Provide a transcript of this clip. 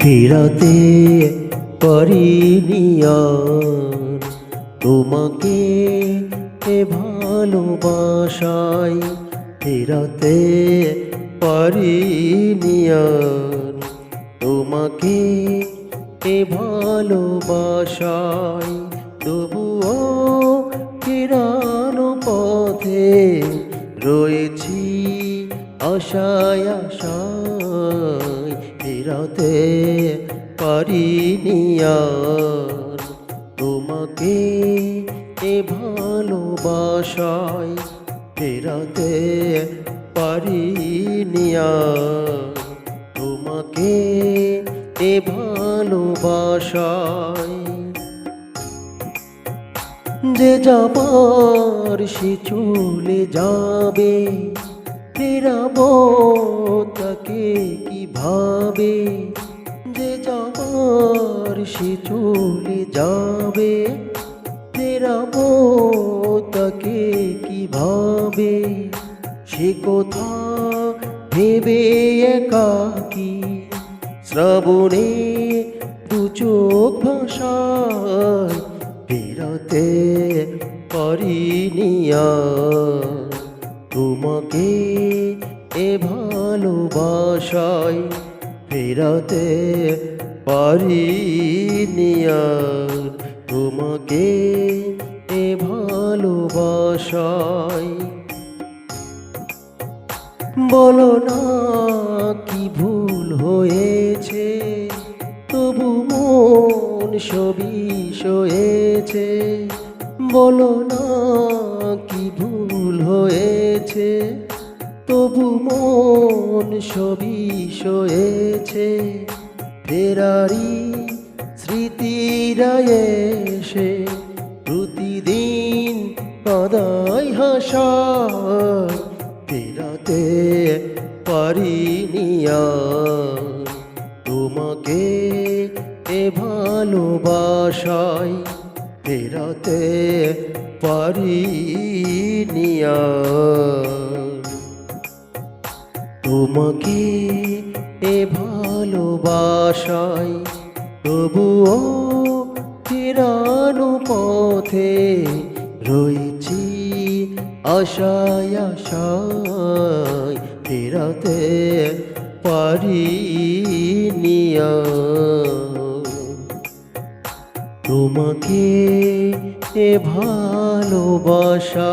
ফেরাতে পারিনি আর তোমাকে এ ভালোবাসায়, ফেরাতে পারিনি আর তোমাকে এ ভালোবাসায়। তবুও ফেরানো পথে রয়েছি আশায় আশায়, ফেরাতে পারিনি আর তোমাকে এ ভালোবাসায়, ফেরাতে পারিনি আর তোমাকে এ ভালোবাসায়। যে যাবার সে চলে যাবে, ফেরাবো তাকে কিভাবে? যে যাবার সে চলে যাবে, ফেরাবো তাকে কিভাবে? সে কথা ভেবে একাকী শ্রাবণে দু চোখ ভাসায়, ফেরাতে পারিনি আর তোমাকে এ ভালোবাসায়, ফেরাতে পারিনি আর তোমাকে এ ভালোবাসায়। বলো না কি ভুল হয়েছে, তবু মন সবই সয়েছে। বলো না কি ভুল হয়েছে, তবু মন সবই সয়েছে। ফেরারি স্মৃতিরা এসে প্রতিদিন কাঁদায় হাসায়, ফেরাতে পারিনি আর তোমাকে এ ভালোবাসায়, ফেরাতে পারিনি আর তোমাকে এ ভালোবাসায়। তবুও ফেরানো পথে রয়েছি আশায় আশায়, ফেরাতে পারিনি আর তোমাকে এ ভালোবাসায়।